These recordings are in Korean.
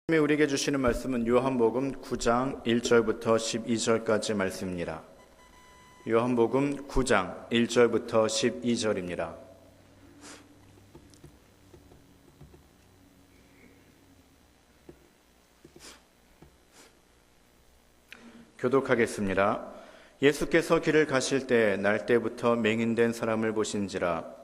우리에게 주시는 말씀은 요한복음 9장 1절부터 12절까지 말씀입니다. 요한복음 9장 1절부터 12절입니다. 교독하겠습니다. 예수께서 길을 가실 때 날때부터 맹인된 사람을 보신지라.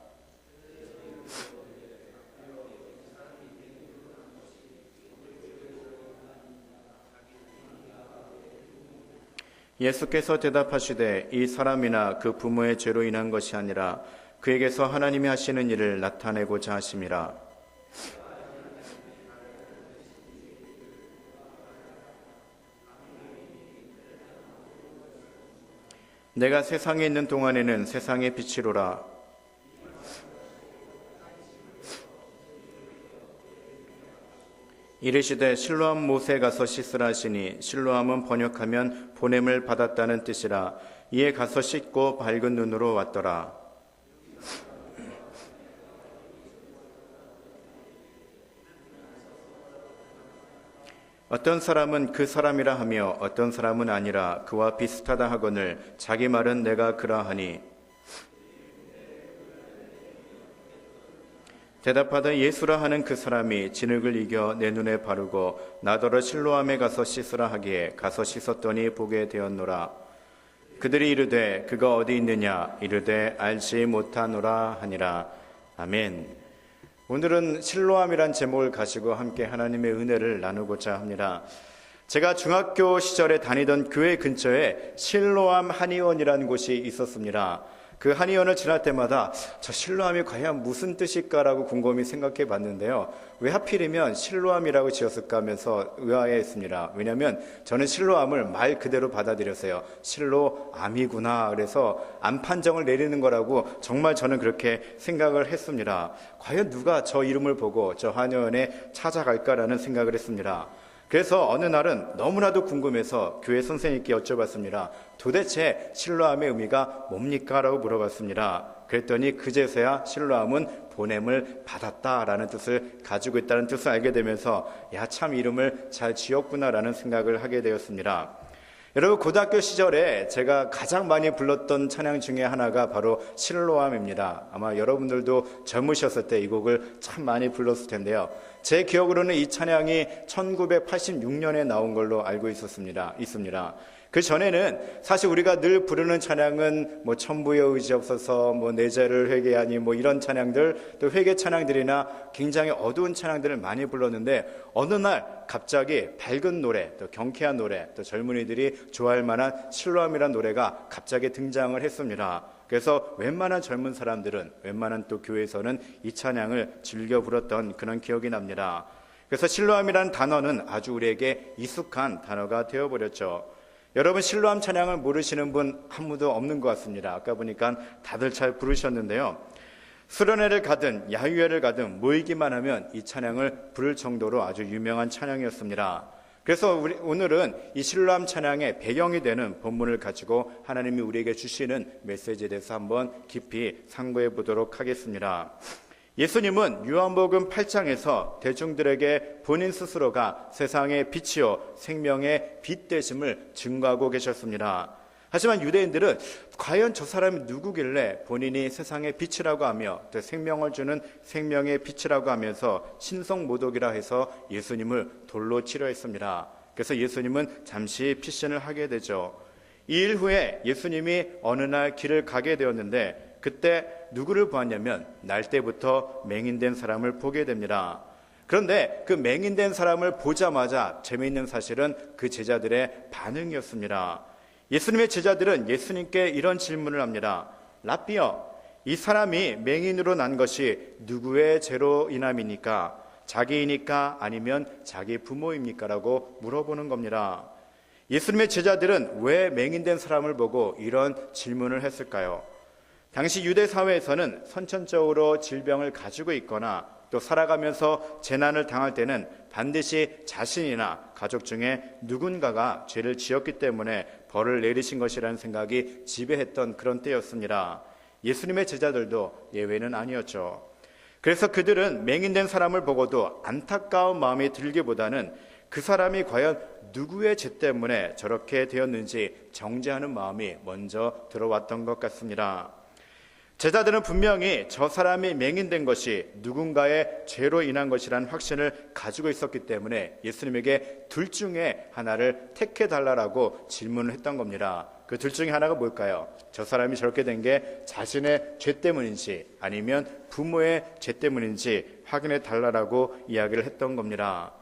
예수께서 대답하시되 이 사람이나 그 부모의 죄로 인한 것이 아니라 그에게서 하나님이 하시는 일을 나타내고자 하심이라. 내가 세상에 있는 동안에는 세상의 빛이로라. 이르시되 실로암 못에 가서 씻으라 하시니 실로암은 번역하면 보냄을 받았다는 뜻이라. 이에 가서 씻고 밝은 눈으로 왔더라. 어떤 사람은 그 사람이라 하며 어떤 사람은 아니라 그와 비슷하다 하거늘 자기 말은 내가 그러하니. 대답하다 예수라 하는 그 사람이 진흙을 이겨 내 눈에 바르고 나더러 실로암에 가서 씻으라 하기에 가서 씻었더니 보게 되었노라. 그들이 이르되 그가 어디 있느냐 이르되 알지 못하노라 하니라. 아멘. 오늘은 실로암이란 제목을 가지고 함께 하나님의 은혜를 나누고자 합니다. 제가 중학교 시절에 다니던 교회 근처에 실로암 한의원이라는 곳이 있었습니다. 그 한의원을 지날 때마다 저 실로암이 과연 무슨 뜻일까라고 곰곰이 생각해 봤는데요. 왜 하필이면 실로암이라고 지었을까 하면서 의아해했습니다. 왜냐하면 저는 실로암을 말 그대로 받아들였어요. 실로암이구나. 그래서 암 판정을 내리는 거라고 정말 저는 그렇게 생각을 했습니다. 과연 누가 저 이름을 보고 저 한의원에 찾아갈까라는 생각을 했습니다. 그래서 어느 날은 너무나도 궁금해서 교회 선생님께 여쭤봤습니다. 도대체 실로암의 의미가 뭡니까? 라고 물어봤습니다. 그랬더니 그제서야 실로암은 보냄을 받았다라는 뜻을 가지고 있다는 뜻을 알게 되면서 야, 참 이름을 잘 지었구나라는 생각을 하게 되었습니다. 여러분, 고등학교 시절에 제가 가장 많이 불렀던 찬양 중에 하나가 바로 실로암입니다. 아마 여러분들도 젊으셨을 때 이 곡을 참 많이 불렀을 텐데요. 제 기억으로는 이 찬양이 1986년에 나온 걸로 알고 있습니다. 그 전에는 사실 우리가 늘 부르는 찬양은 천부의 의지 없어서 내 죄를 회개하니 이런 찬양들, 또 회개 찬양들이나 굉장히 어두운 찬양들을 많이 불렀는데 어느 날 갑자기 밝은 노래, 또 경쾌한 노래, 또 젊은이들이 좋아할 만한 실로암이라는 노래가 갑자기 등장을 했습니다. 그래서 웬만한 젊은 사람들은, 웬만한 또 교회에서는 이 찬양을 즐겨 불렀던 그런 기억이 납니다. 그래서 실로암이라는 단어는 아주 우리에게 익숙한 단어가 되어버렸죠. 여러분, 실로암 찬양을 모르시는 분 아무도 없는 것 같습니다. 아까 보니까 다들 잘 부르셨는데요. 수련회를 가든 야유회를 가든 모이기만 하면 이 찬양을 부를 정도로 아주 유명한 찬양이었습니다. 그래서 오늘은 이 실로암 찬양의 배경이 되는 본문을 가지고 하나님이 우리에게 주시는 메시지에 대해서 한번 깊이 상고해 보도록 하겠습니다. 예수님은 요한복음 8장에서 대중들에게 본인 스스로가 세상의 빛이요 생명의 빛 되심을 증거하고 계셨습니다. 하지만 유대인들은 과연 저 사람이 누구길래 본인이 세상의 빛이라고 하며 또 생명을 주는 생명의 빛이라고 하면서 신성모독이라 해서 예수님을 돌로 치려 했습니다. 그래서 예수님은 잠시 피신을 하게 되죠. 이 일 후에 예수님이 어느 날 길을 가게 되었는데 그때 누구를 보았냐면 날때부터 맹인된 사람을 보게 됩니다. 그런데 그 맹인된 사람을 보자마자 재미있는 사실은 그 제자들의 반응이었습니다. 예수님의 제자들은 예수님께 이런 질문을 합니다. 라삐여, 이 사람이 맹인으로 난 것이 누구의 죄로 인함입니까? 자기이니까 아니면 자기 부모입니까? 라고 물어보는 겁니다. 예수님의 제자들은 왜 맹인된 사람을 보고 이런 질문을 했을까요? 당시 유대 사회에서는 선천적으로 질병을 가지고 있거나 또 살아가면서 재난을 당할 때는 반드시 자신이나 가족 중에 누군가가 죄를 지었기 때문에 벌을 내리신 것이라는 생각이 지배했던 그런 때였습니다. 예수님의 제자들도 예외는 아니었죠. 그래서 그들은 맹인된 사람을 보고도 안타까운 마음이 들기보다는 그 사람이 과연 누구의 죄 때문에 저렇게 되었는지 정죄하는 마음이 먼저 들어왔던 것 같습니다. 제자들은 분명히 저 사람이 맹인된 것이 누군가의 죄로 인한 것이라는 확신을 가지고 있었기 때문에 예수님에게 둘 중에 하나를 택해달라고 질문을 했던 겁니다. 그 둘 중에 하나가 뭘까요? 저 사람이 저렇게 된 게 자신의 죄 때문인지 아니면 부모의 죄 때문인지 확인해 달라고 이야기를 했던 겁니다.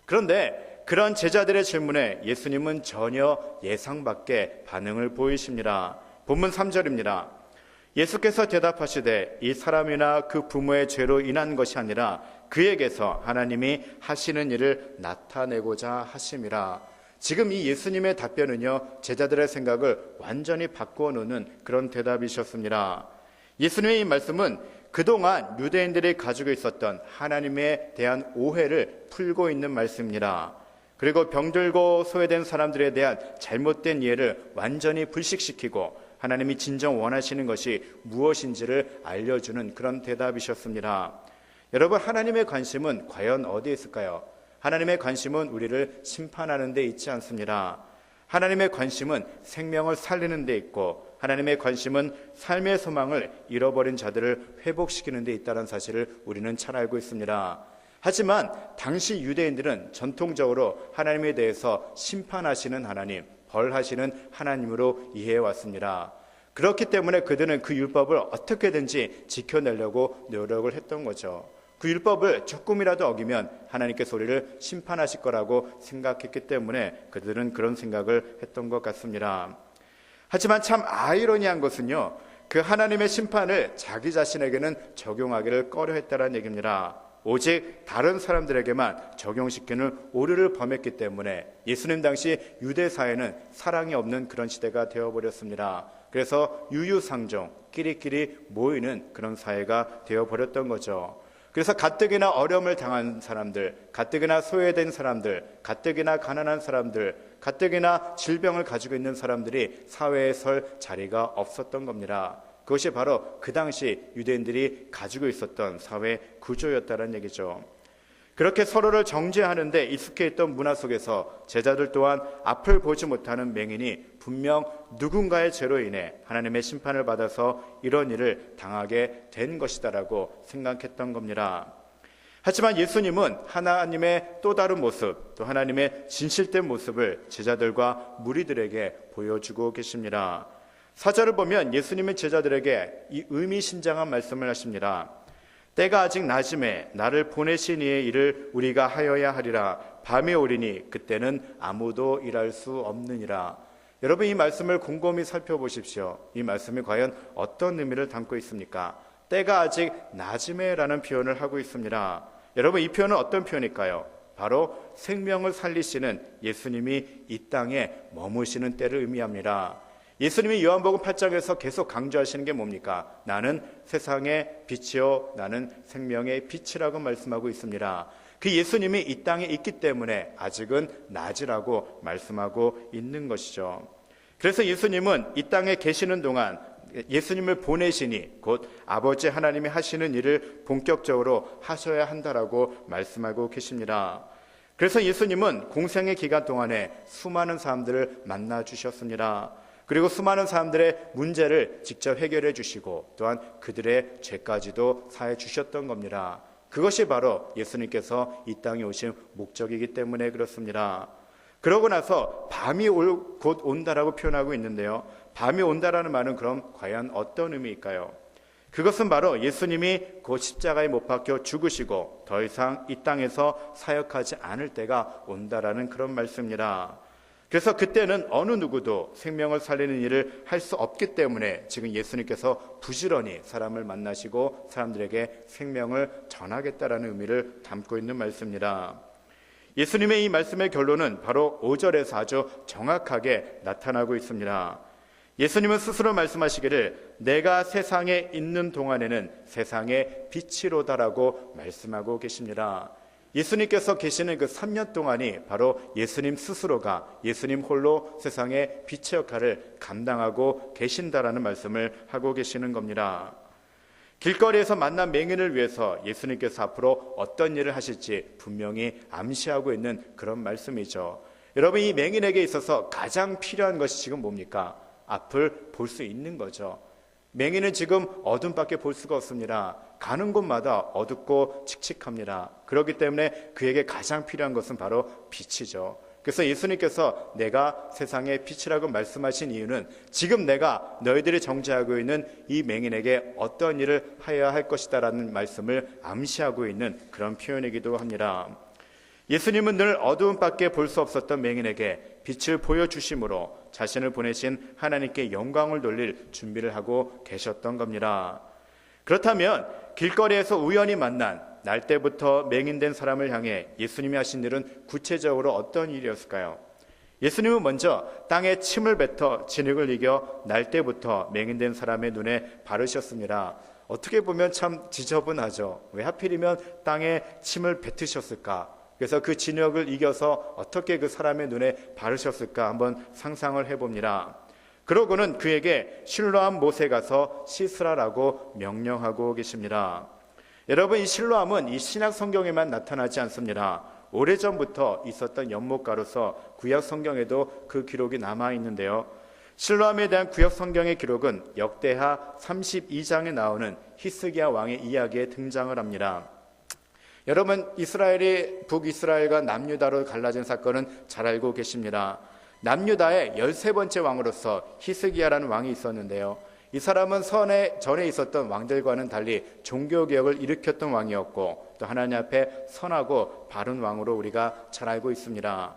그런데 그런 제자들의 질문에 예수님은 전혀 예상 밖의 반응을 보이십니다. 본문 3절입니다. 예수께서 대답하시되 이 사람이나 그 부모의 죄로 인한 것이 아니라 그에게서 하나님이 하시는 일을 나타내고자 하심이라. 지금 이 예수님의 답변은요, 제자들의 생각을 완전히 바꾸어 놓는 그런 대답이셨습니다. 예수님의 이 말씀은 그동안 유대인들이 가지고 있었던 하나님에 대한 오해를 풀고 있는 말씀입니다. 그리고 병들고 소외된 사람들에 대한 잘못된 이해를 완전히 불식시키고 하나님이 진정 원하시는 것이 무엇인지를 알려주는 그런 대답이셨습니다. 여러분, 하나님의 관심은 과연 어디에 있을까요? 하나님의 관심은 우리를 심판하는 데 있지 않습니다. 하나님의 관심은 생명을 살리는 데 있고 하나님의 관심은 삶의 소망을 잃어버린 자들을 회복시키는 데 있다는 사실을 우리는 잘 알고 있습니다. 하지만 당시 유대인들은 전통적으로 하나님에 대해서 심판하시는 하나님, 벌하시는 하나님으로 이해해 왔습니다. 그렇기 때문에 그들은 그 율법을 어떻게든지 지켜내려고 노력을 했던 거죠. 그 율법을 조금이라도 어기면 하나님께서 우리를 심판하실 거라고 생각했기 때문에 그들은 그런 생각을 했던 것 같습니다. 하지만 참 아이러니한 것은요, 그 하나님의 심판을 자기 자신에게는 적용하기를 꺼려했다는 얘기입니다. 오직 다른 사람들에게만 적용시키는 오류를 범했기 때문에 예수님 당시 유대 사회는 사랑이 없는 그런 시대가 되어버렸습니다. 그래서 유유상종, 끼리끼리 모이는 그런 사회가 되어버렸던 거죠. 그래서 가뜩이나 어려움을 당한 사람들, 가뜩이나 소외된 사람들, 가뜩이나 가난한 사람들, 가뜩이나 질병을 가지고 있는 사람들이 사회에 설 자리가 없었던 겁니다. 그것이 바로 그 당시 유대인들이 가지고 있었던 사회 구조였다는 얘기죠. 그렇게 서로를 정죄하는 데 익숙해 있던 문화 속에서 제자들 또한 앞을 보지 못하는 맹인이 분명 누군가의 죄로 인해 하나님의 심판을 받아서 이런 일을 당하게 된 것이다라고 생각했던 겁니다. 하지만 예수님은 하나님의 또 다른 모습, 또 하나님의 진실된 모습을 제자들과 무리들에게 보여주고 계십니다. 4절을 보면 예수님은 제자들에게 이 의미심장한 말씀을 하십니다. 때가 아직 낮음에 나를 보내신 이의 일을 우리가 하여야 하리라. 밤이 오리니 그때는 아무도 일할 수 없느니라. 여러분, 이 말씀을 곰곰이 살펴보십시오. 이 말씀이 과연 어떤 의미를 담고 있습니까? 때가 아직 낮음에 라는 표현을 하고 있습니다. 여러분, 이 표현은 어떤 표현일까요? 바로 생명을 살리시는 예수님이 이 땅에 머무시는 때를 의미합니다. 예수님이 요한복음 8장에서 계속 강조하시는 게 뭡니까? 나는 세상의 빛이요 나는 생명의 빛이라고 말씀하고 있습니다. 그 예수님이 이 땅에 있기 때문에 아직은 낮이라고 말씀하고 있는 것이죠. 그래서 예수님은 이 땅에 계시는 동안 예수님을 보내시니 곧 아버지 하나님이 하시는 일을 본격적으로 하셔야 한다라고 말씀하고 계십니다. 그래서 예수님은 공생의 기간 동안에 수많은 사람들을 만나 주셨습니다. 그리고 수많은 사람들의 문제를 직접 해결해 주시고 또한 그들의 죄까지도 사해 주셨던 겁니다. 그것이 바로 예수님께서 이 땅에 오신 목적이기 때문에 그렇습니다. 그러고 나서 밤이 곧 온다라고 표현하고 있는데요. 밤이 온다라는 말은 그럼 과연 어떤 의미일까요? 그것은 바로 예수님이 곧 십자가에 못 박혀 죽으시고 더 이상 이 땅에서 사역하지 않을 때가 온다라는 그런 말씀입니다. 그래서 그때는 어느 누구도 생명을 살리는 일을 할 수 없기 때문에 지금 예수님께서 부지런히 사람을 만나시고 사람들에게 생명을 전하겠다라는 의미를 담고 있는 말씀입니다. 예수님의 이 말씀의 결론은 바로 5절에서 아주 정확하게 나타나고 있습니다. 예수님은 스스로 말씀하시기를 내가 세상에 있는 동안에는 세상의 빛이로다라고 말씀하고 계십니다. 예수님께서 계시는 그 3년 동안이 바로 예수님 스스로가 예수님 홀로 세상의 빛의 역할을 감당하고 계신다라는 말씀을 하고 계시는 겁니다. 길거리에서 만난 맹인을 위해서 예수님께서 앞으로 어떤 일을 하실지 분명히 암시하고 있는 그런 말씀이죠. 여러분, 이 맹인에게 있어서 가장 필요한 것이 지금 뭡니까? 앞을 볼 수 있는 거죠. 맹인은 지금 어둠밖에 볼 수가 없습니다. 가는 곳마다 어둡고 칙칙합니다. 그렇기 때문에 그에게 가장 필요한 것은 바로 빛이죠. 그래서 예수님께서 내가 세상의 빛이라고 말씀하신 이유는 지금 내가 너희들이 정죄하고 있는 이 맹인에게 어떤 일을 하여야 할 것이다 라는 말씀을 암시하고 있는 그런 표현이기도 합니다. 예수님은 늘 어두움밖에 볼 수 없었던 맹인에게 빛을 보여주심으로 자신을 보내신 하나님께 영광을 돌릴 준비를 하고 계셨던 겁니다. 그렇다면 길거리에서 우연히 만난 날 때부터 맹인된 사람을 향해 예수님이 하신 일은 구체적으로 어떤 일이었을까요? 예수님은 먼저 땅에 침을 뱉어 진흙을 이겨 날 때부터 맹인된 사람의 눈에 바르셨습니다. 어떻게 보면 참 지저분하죠. 왜 하필이면 땅에 침을 뱉으셨을까? 그래서 그 진흙을 이겨서 어떻게 그 사람의 눈에 바르셨을까 한번 상상을 해봅니다. 그러고는 그에게 실로암 못에 가서 씻으라라고 명령하고 계십니다. 여러분, 이 실로암은 이 신약 성경에만 나타나지 않습니다. 오래전부터 있었던 연못가로서 구약 성경에도 그 기록이 남아 있는데요. 실로암에 대한 구약 성경의 기록은 역대하 32장에 나오는 히스기야 왕의 이야기에 등장을 합니다. 여러분, 이스라엘이 북이스라엘과 남유다로 갈라진 사건은 잘 알고 계십니다. 남유다의 13번째 왕으로서 히스기야라는 왕이 있었는데요. 이 사람은 전에 있었던 왕들과는 달리 종교개혁을 일으켰던 왕이었고 또 하나님 앞에 선하고 바른 왕으로 우리가 잘 알고 있습니다.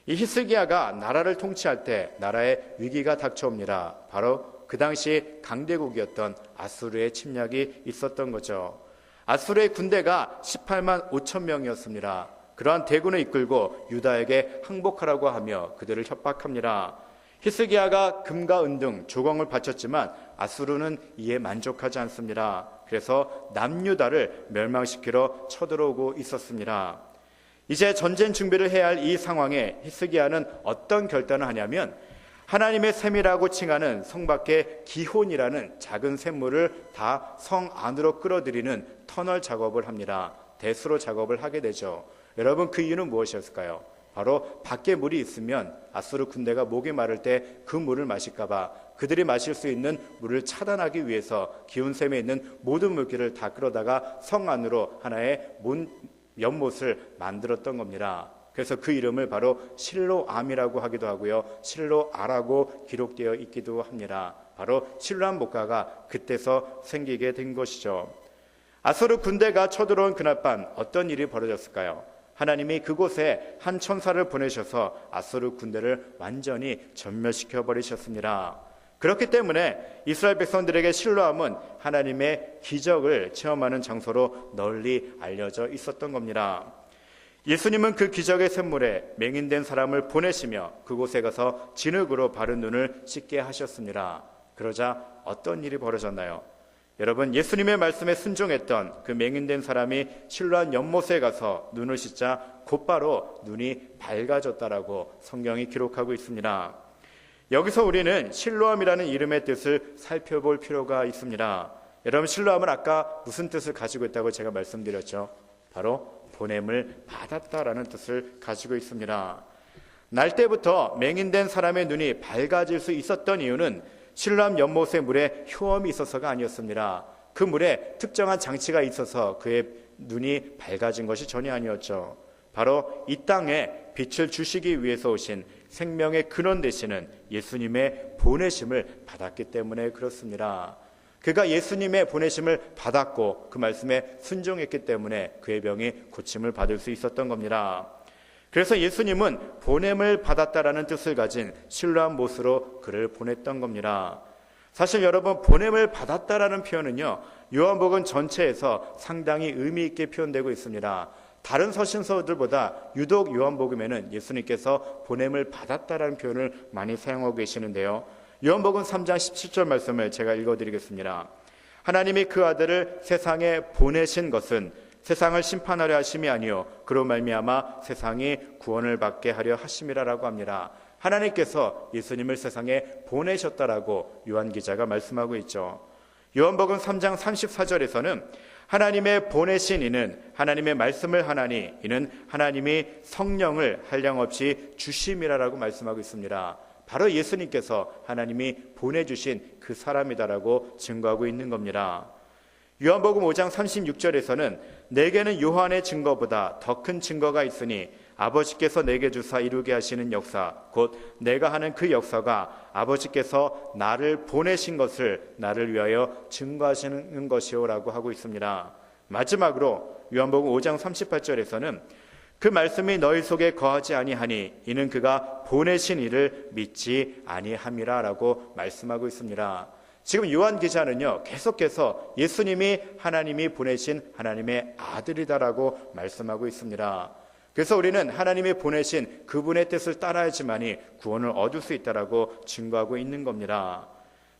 이 히스기야가 나라를 통치할 때 나라에 위기가 닥쳐옵니다. 바로 그 당시 강대국이었던 아수르의 침략이 있었던 거죠. 아수르의 군대가 18만 5천 명이었습니다. 그러한 대군을 이끌고 유다에게 항복하라고 하며 그들을 협박합니다. 히스기야가 금과 은 등 조공을 바쳤지만 아수르는 이에 만족하지 않습니다. 그래서 남유다를 멸망시키러 쳐들어오고 있었습니다. 이제 전쟁 준비를 해야 할 이 상황에 히스기야는 어떤 결단을 하냐면 하나님의 샘이라고 칭하는 성 밖의 기혼이라는 작은 샘물을 다 성 안으로 끌어들이는 터널 작업을 합니다. 대수로 작업을 하게 되죠. 여러분, 그 이유는 무엇이었을까요? 바로 밖에 물이 있으면 아수르 군대가 목이 마를 때 그 물을 마실까 봐 그들이 마실 수 있는 물을 차단하기 위해서 기온샘에 있는 모든 물기를 다 끌어다가 성 안으로 하나의 연못을 만들었던 겁니다. 그래서 그 이름을 바로 실로암이라고 하기도 하고요, 실로아라고 기록되어 있기도 합니다. 바로 실로암 목가가 그때서 생기게 된 것이죠. 아수르 군대가 쳐들어온 그날 밤 어떤 일이 벌어졌을까요? 하나님이 그곳에 한 천사를 보내셔서 아수르 군대를 완전히 전멸시켜 버리셨습니다. 그렇기 때문에 이스라엘 백성들에게 실로암은 하나님의 기적을 체험하는 장소로 널리 알려져 있었던 겁니다. 예수님은 그 기적의 샘물에 맹인된 사람을 보내시며 그곳에 가서 진흙으로 바른 눈을 씻게 하셨습니다. 그러자 어떤 일이 벌어졌나요? 여러분, 예수님의 말씀에 순종했던 그 맹인된 사람이 실로암 연못에 가서 눈을 씻자 곧바로 눈이 밝아졌다라고 성경이 기록하고 있습니다. 여기서 우리는 실로암이라는 이름의 뜻을 살펴볼 필요가 있습니다. 여러분, 실로암은 아까 무슨 뜻을 가지고 있다고 제가 말씀드렸죠? 바로 보냄을 받았다라는 뜻을 가지고 있습니다. 날 때부터 맹인된 사람의 눈이 밝아질 수 있었던 이유는 실로암 연못의 물에 효험이 있어서가 아니었습니다. 그 물에 특정한 장치가 있어서 그의 눈이 밝아진 것이 전혀 아니었죠. 바로 이 땅에 빛을 주시기 위해서 오신 생명의 근원 되시는 예수님의 보내심을 받았기 때문에 그렇습니다. 그가 예수님의 보내심을 받았고 그 말씀에 순종했기 때문에 그의 병이 고침을 받을 수 있었던 겁니다. 그래서 예수님은 보냄을 받았다라는 뜻을 가진 실로암 못으로 그를 보냈던 겁니다. 사실 여러분, 보냄을 받았다라는 표현은요, 요한복음 전체에서 상당히 의미 있게 표현되고 있습니다. 다른 서신서들보다 유독 요한복음에는 예수님께서 보냄을 받았다라는 표현을 많이 사용하고 계시는데요. 요한복음 3장 17절 말씀을 제가 읽어드리겠습니다. 하나님이 그 아들을 세상에 보내신 것은 세상을 심판하려 하심이 아니요 그로 말미암아 세상이 구원을 받게 하려 하심이라라고 합니다. 하나님께서 예수님을 세상에 보내셨다라고 요한 기자가 말씀하고 있죠. 요한복음 3장 34절에서는 하나님의 보내신 이는 하나님의 말씀을 하나니 이는 하나님이 성령을 한량없이 주심이라라고 말씀하고 있습니다. 바로 예수님께서 하나님이 보내주신 그 사람이다라고 증거하고 있는 겁니다. 요한복음 5장 36절에서는 내게는 요한의 증거보다 더 큰 증거가 있으니 아버지께서 내게 주사 이루게 하시는 역사 곧 내가 하는 그 역사가 아버지께서 나를 보내신 것을 나를 위하여 증거하시는 것이오라고 하고 있습니다. 마지막으로 요한복음 5장 38절에서는 그 말씀이 너희 속에 거하지 아니하니 이는 그가 보내신 이를 믿지 아니함이라라고 말씀하고 있습니다. 지금 요한 기자는요 계속해서 예수님이 하나님이 보내신 하나님의 아들이다라고 말씀하고 있습니다. 그래서 우리는 하나님이 보내신 그분의 뜻을 따라야지만이 구원을 얻을 수 있다라고 증거하고 있는 겁니다.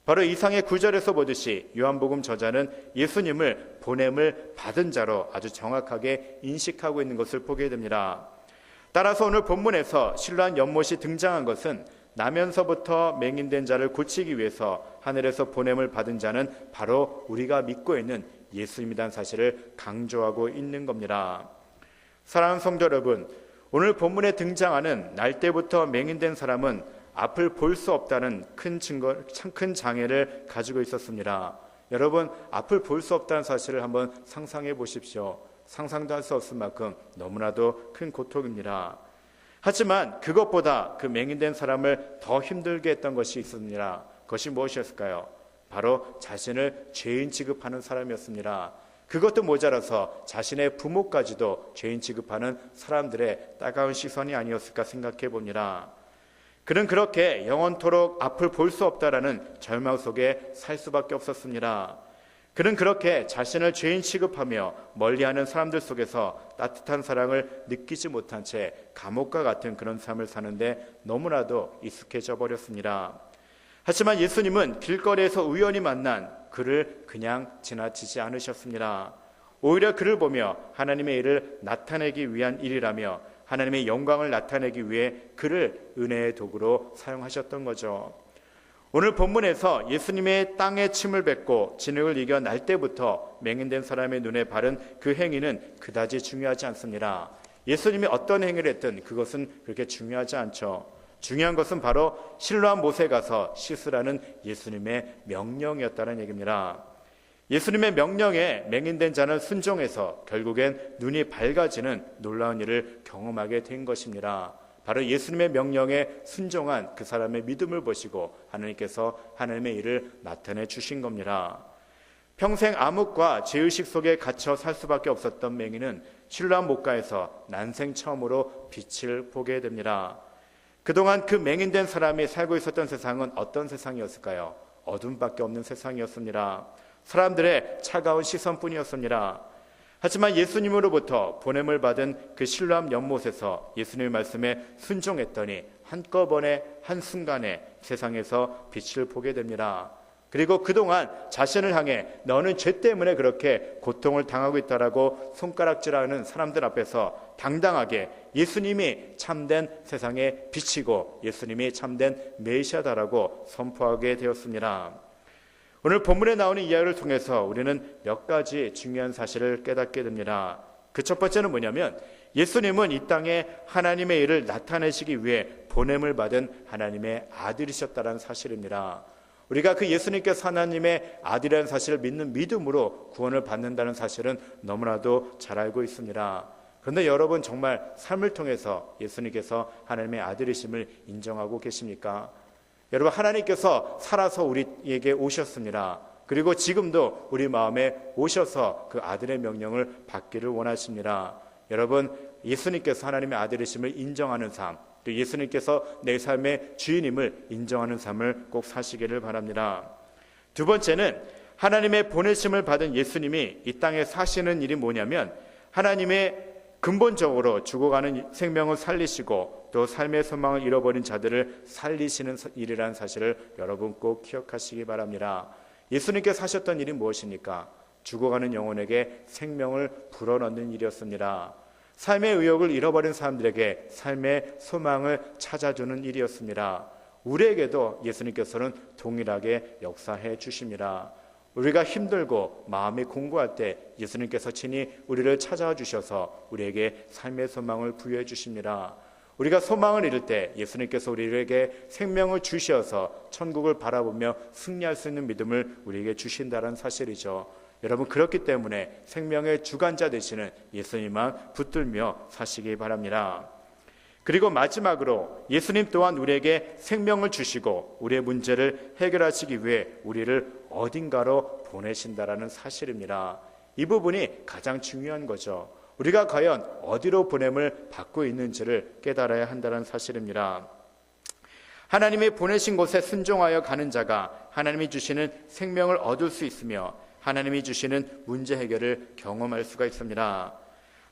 바로 이상의 구절에서 보듯이 요한복음 저자는 예수님을 보냄을 받은 자로 아주 정확하게 인식하고 있는 것을 보게 됩니다. 따라서 오늘 본문에서 신라한 연못이 등장한 것은 나면서부터 맹인된 자를 고치기 위해서 하늘에서 보냄을 받은 자는 바로 우리가 믿고 있는 예수님이라는 사실을 강조하고 있는 겁니다. 사랑하는 성도 여러분, 오늘 본문에 등장하는 날 때부터 맹인된 사람은 앞을 볼 수 없다는 큰 장애를 가지고 있었습니다. 여러분, 앞을 볼 수 없다는 사실을 한번 상상해 보십시오. 상상도 할 수 없을 만큼 너무나도 큰 고통입니다. 하지만 그것보다 그 맹인된 사람을 더 힘들게 했던 것이 있습니다. 그것이 무엇이었을까요? 바로 자신을 죄인 취급하는 사람이었습니다. 그것도 모자라서 자신의 부모까지도 죄인 취급하는 사람들의 따가운 시선이 아니었을까 생각해 봅니다. 그는 그렇게 영원토록 앞을 볼 수 없다라는 절망 속에 살 수밖에 없었습니다. 그는 그렇게 자신을 죄인 취급하며 멀리하는 사람들 속에서 따뜻한 사랑을 느끼지 못한 채 감옥과 같은 그런 삶을 사는데 너무나도 익숙해져 버렸습니다. 하지만 예수님은 길거리에서 우연히 만난 그를 그냥 지나치지 않으셨습니다. 오히려 그를 보며 하나님의 일을 나타내기 위한 일이라며 하나님의 영광을 나타내기 위해 그를 은혜의 도구로 사용하셨던 거죠. 오늘 본문에서 예수님의 땅에 침을 뱉고 진흙을 이겨 날 때부터 맹인된 사람의 눈에 바른 그 행위는 그다지 중요하지 않습니다. 예수님이 어떤 행위를 했든 그것은 그렇게 중요하지 않죠. 중요한 것은 바로 실로암 못에 가서 씻으라는 예수님의 명령이었다는 얘기입니다. 예수님의 명령에 맹인된 자는 순종해서 결국엔 눈이 밝아지는 놀라운 일을 경험하게 된 것입니다. 바로 예수님의 명령에 순종한 그 사람의 믿음을 보시고 하나님께서 하나님의 일을 나타내 주신 겁니다. 평생 암흑과 죄의식 속에 갇혀 살 수밖에 없었던 맹인은 실로암 못가에서 난생 처음으로 빛을 보게 됩니다. 그동안 그 맹인된 사람이 살고 있었던 세상은 어떤 세상이었을까요? 어둠밖에 없는 세상이었습니다. 사람들의 차가운 시선뿐이었습니다. 하지만 예수님으로부터 보냄을 받은 그 실로암 연못에서 예수님의 말씀에 순종했더니 한꺼번에 한순간에 세상에서 빛을 보게 됩니다. 그리고 그동안 자신을 향해 너는 죄 때문에 그렇게 고통을 당하고 있다라고 손가락질하는 사람들 앞에서 당당하게 예수님이 참된 세상의 빛이고 예수님이 참된 메시아다라고 선포하게 되었습니다. 오늘 본문에 나오는 이야기를 통해서 우리는 몇 가지 중요한 사실을 깨닫게 됩니다. 그 첫 번째는 뭐냐면 예수님은 이 땅에 하나님의 일을 나타내시기 위해 보냄을 받은 하나님의 아들이셨다는 사실입니다. 우리가 그 예수님께서 하나님의 아들이라는 사실을 믿는 믿음으로 구원을 받는다는 사실은 너무나도 잘 알고 있습니다. 그런데 여러분 정말 삶을 통해서 예수님께서 하나님의 아들이심을 인정하고 계십니까? 여러분 하나님께서 살아서 우리에게 오셨습니다. 그리고 지금도 우리 마음에 오셔서 그 아들의 명령을 받기를 원하십니다. 여러분 예수님께서 하나님의 아들이심을 인정하는 삶, 또 예수님께서 내 삶의 주인임을 인정하는 삶을 꼭 사시기를 바랍니다. 두 번째는 하나님의 보내심을 받은 예수님이 이 땅에 사시는 일이 뭐냐면 하나님의 근본적으로 죽어가는 생명을 살리시고 또 삶의 소망을 잃어버린 자들을 살리시는 일이라는 사실을 여러분 꼭 기억하시기 바랍니다. 예수님께서 하셨던 일이 무엇입니까? 죽어가는 영혼에게 생명을 불어넣는 일이었습니다. 삶의 의욕을 잃어버린 사람들에게 삶의 소망을 찾아주는 일이었습니다. 우리에게도 예수님께서는 동일하게 역사해 주십니다. 우리가 힘들고 마음이 공고할 때 예수님께서 친히 우리를 찾아와 주셔서 우리에게 삶의 소망을 부여해 주십니다. 우리가 소망을 잃을 때 예수님께서 우리에게 생명을 주셔서 천국을 바라보며 승리할 수 있는 믿음을 우리에게 주신다는 사실이죠. 여러분, 그렇기 때문에 생명의 주관자 되시는 예수님만 붙들며 사시기 바랍니다. 그리고 마지막으로 예수님 또한 우리에게 생명을 주시고 우리의 문제를 해결하시기 위해 우리를 어딘가로 보내신다라는 사실입니다. 이 부분이 가장 중요한 거죠. 우리가 과연 어디로 보냄을 받고 있는지를 깨달아야 한다는 사실입니다. 하나님이 보내신 곳에 순종하여 가는 자가 하나님이 주시는 생명을 얻을 수 있으며 하나님이 주시는 문제 해결을 경험할 수가 있습니다.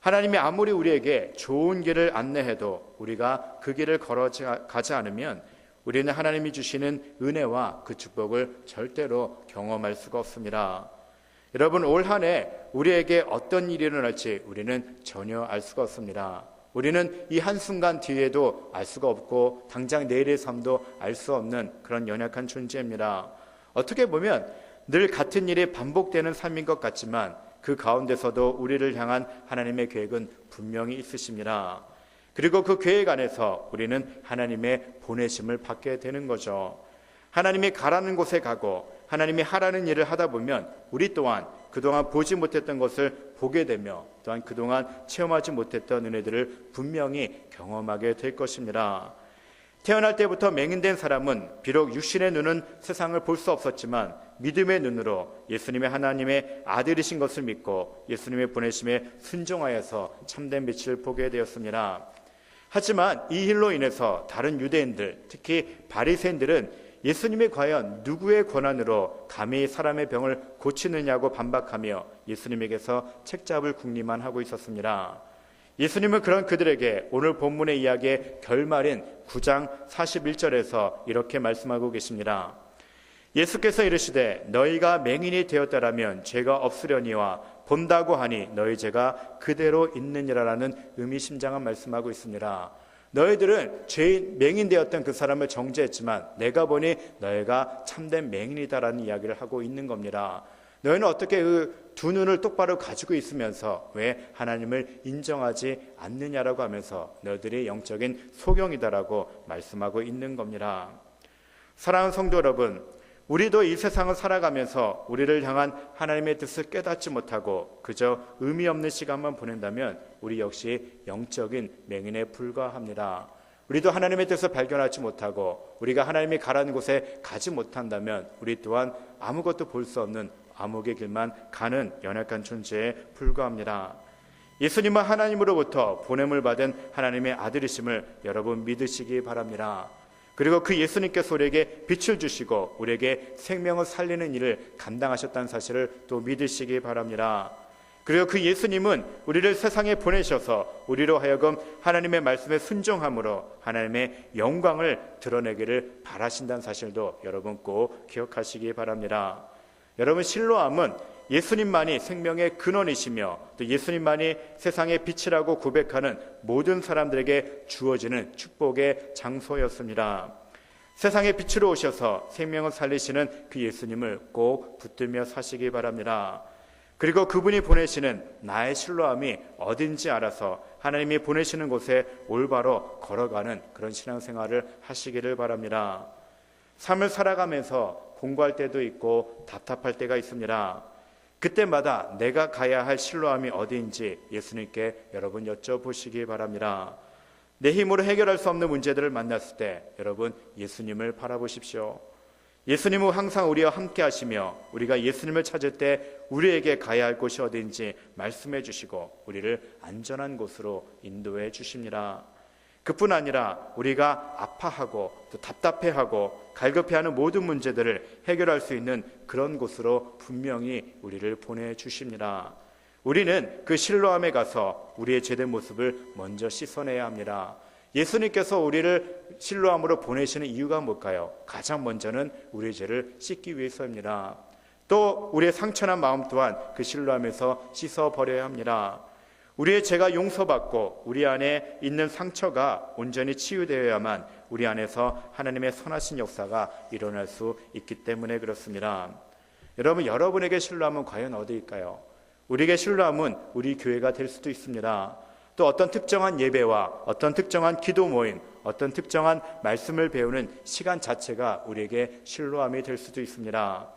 하나님이 아무리 우리에게 좋은 길을 안내해도 우리가 그 길을 걸어가지 않으면 우리는 하나님이 주시는 은혜와 그 축복을 절대로 경험할 수가 없습니다. 여러분, 올 한 해 우리에게 어떤 일이 일어날지 우리는 전혀 알 수가 없습니다. 우리는 이 한순간 뒤에도 알 수가 없고 당장 내일의 삶도 알 수 없는 그런 연약한 존재입니다. 어떻게 보면 늘 같은 일이 반복되는 삶인 것 같지만 그 가운데서도 우리를 향한 하나님의 계획은 분명히 있으십니다. 그리고 그 계획 안에서 우리는 하나님의 보내심을 받게 되는 거죠. 하나님이 가라는 곳에 가고 하나님이 하라는 일을 하다 보면 우리 또한 그동안 보지 못했던 것을 보게 되며 또한 그동안 체험하지 못했던 은혜들을 분명히 경험하게 될 것입니다. 태어날 때부터 맹인된 사람은 비록 육신의 눈은 세상을 볼 수 없었지만 믿음의 눈으로 예수님의 하나님의 아들이신 것을 믿고 예수님의 보내심에 순종하여서 참된 빛을 보게 되었습니다. 하지만 이 일로 인해서 다른 유대인들, 특히 바리새인들은 예수님이 과연 누구의 권한으로 감히 사람의 병을 고치느냐고 반박하며 예수님에게서 책잡을 궁리만 하고 있었습니다. 예수님은 그런 그들에게 오늘 본문의 이야기의 결말인 9장 41절에서 이렇게 말씀하고 계십니다. 예수께서 이르시되 너희가 맹인이 되었더라면 죄가 없으려니와 본다고 하니 너희 죄가 그대로 있느니라라는 의미심장한 말씀하고 있습니다. 너희들은 죄인 맹인 되었던 그 사람을 정죄했지만 내가 보니 너희가 참된 맹인이다라는 이야기를 하고 있는 겁니다. 너희는 어떻게 그 두 눈을 똑바로 가지고 있으면서 왜 하나님을 인정하지 않느냐라고 하면서 너희들이 영적인 소경이다라고 말씀하고 있는 겁니다. 사랑하는 성도 여러분, 우리도 이 세상을 살아가면서 우리를 향한 하나님의 뜻을 깨닫지 못하고 그저 의미 없는 시간만 보낸다면 우리 역시 영적인 맹인에 불과합니다. 우리도 하나님의 뜻을 발견하지 못하고 우리가 하나님이 가라는 곳에 가지 못한다면 우리 또한 아무것도 볼 수 없는 암흑의 길만 가는 연약한 존재에 불과합니다. 예수님은 하나님으로부터 보냄을 받은 하나님의 아들이심을 여러분 믿으시기 바랍니다. 그리고 그 예수님께서 우리에게 빛을 주시고 우리에게 생명을 살리는 일을 감당하셨다는 사실을 또 믿으시기 바랍니다. 그리고 그 예수님은 우리를 세상에 보내셔서 우리로 하여금 하나님의 말씀에 순종함으로 하나님의 영광을 드러내기를 바라신다는 사실도 여러분 꼭 기억하시기 바랍니다. 여러분, 실로암은 예수님만이 생명의 근원이시며 또 예수님만이 세상의 빛이라고 고백하는 모든 사람들에게 주어지는 축복의 장소였습니다. 세상의 빛으로 오셔서 생명을 살리시는 그 예수님을 꼭 붙들며 사시기 바랍니다. 그리고 그분이 보내시는 나의 실로암이 어딘지 알아서 하나님이 보내시는 곳에 올바로 걸어가는 그런 신앙생활을 하시기를 바랍니다. 삶을 살아가면서 공부할 때도 있고 답답할 때가 있습니다. 그때마다 내가 가야 할 실로암이 어디인지 예수님께 여러분 여쭤보시기 바랍니다. 내 힘으로 해결할 수 없는 문제들을 만났을 때 여러분 예수님을 바라보십시오. 예수님은 항상 우리와 함께 하시며 우리가 예수님을 찾을 때 우리에게 가야 할 곳이 어디인지 말씀해 주시고 우리를 안전한 곳으로 인도해 주십니다. 그뿐 아니라 우리가 아파하고 또 답답해하고 갈급해하는 모든 문제들을 해결할 수 있는 그런 곳으로 분명히 우리를 보내주십니다. 우리는 그 실로암에 가서 우리의 죄된 모습을 먼저 씻어내야 합니다. 예수님께서 우리를 실로암으로 보내시는 이유가 뭘까요? 가장 먼저는 우리의 죄를 씻기 위해서입니다. 또 우리의 상처난 마음 또한 그 실로암에서 씻어버려야 합니다. 우리의 죄가 용서받고 우리 안에 있는 상처가 온전히 치유되어야만 우리 안에서 하나님의 선하신 역사가 일어날 수 있기 때문에 그렇습니다. 여러분, 여러분에게 실로암은 과연 어디일까요? 우리에게 실로암은 우리 교회가 될 수도 있습니다. 또 어떤 특정한 예배와 어떤 특정한 기도 모임, 어떤 특정한 말씀을 배우는 시간 자체가 우리에게 실로암이 될 수도 있습니다.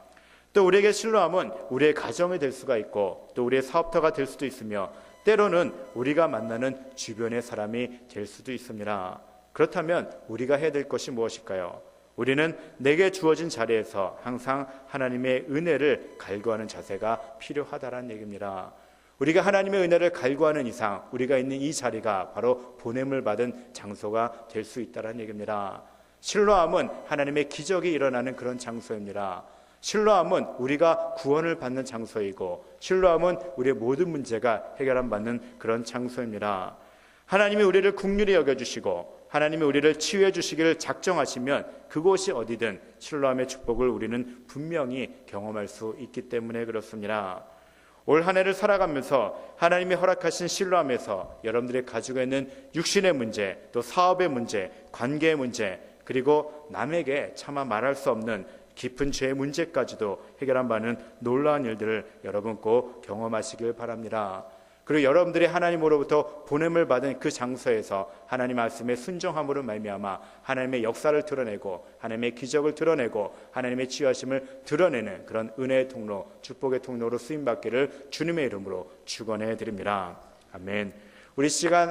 또 우리에게 실로암은 우리의 가정이 될 수가 있고 또 우리의 사업터가 될 수도 있으며 때로는 우리가 만나는 주변의 사람이 될 수도 있습니다. 그렇다면 우리가 해야 될 것이 무엇일까요? 우리는 내게 주어진 자리에서 항상 하나님의 은혜를 갈구하는 자세가 필요하다는 얘기입니다. 우리가 하나님의 은혜를 갈구하는 이상 우리가 있는 이 자리가 바로 보냄을 받은 장소가 될 수 있다는 얘기입니다. 실로암은 하나님의 기적이 일어나는 그런 장소입니다. 실로암은 우리가 구원을 받는 장소이고 실로암은 우리의 모든 문제가 해결받는 그런 장소입니다. 하나님이 우리를 긍휼히 여겨주시고 하나님이 우리를 치유해 주시기를 작정하시면 그곳이 어디든 실로암의 축복을 우리는 분명히 경험할 수 있기 때문에 그렇습니다. 올 한 해를 살아가면서 하나님이 허락하신 실로암에서 여러분들이 가지고 있는 육신의 문제, 또 사업의 문제, 관계의 문제, 그리고 남에게 차마 말할 수 없는 깊은 죄의 문제까지도 해결한 바는 놀라운 일들을 여러분 꼭 경험하시길 바랍니다. 그리고 여러분들이 하나님으로부터 보냄을 받은 그 장소에서 하나님 말씀에 순종함으로 말미암아 하나님의 역사를 드러내고 하나님의 기적을 드러내고 하나님의 치유하심을 드러내는 그런 은혜의 통로, 축복의 통로로 쓰임받기를 주님의 이름으로 축원해 드립니다. 아멘. 우리 시간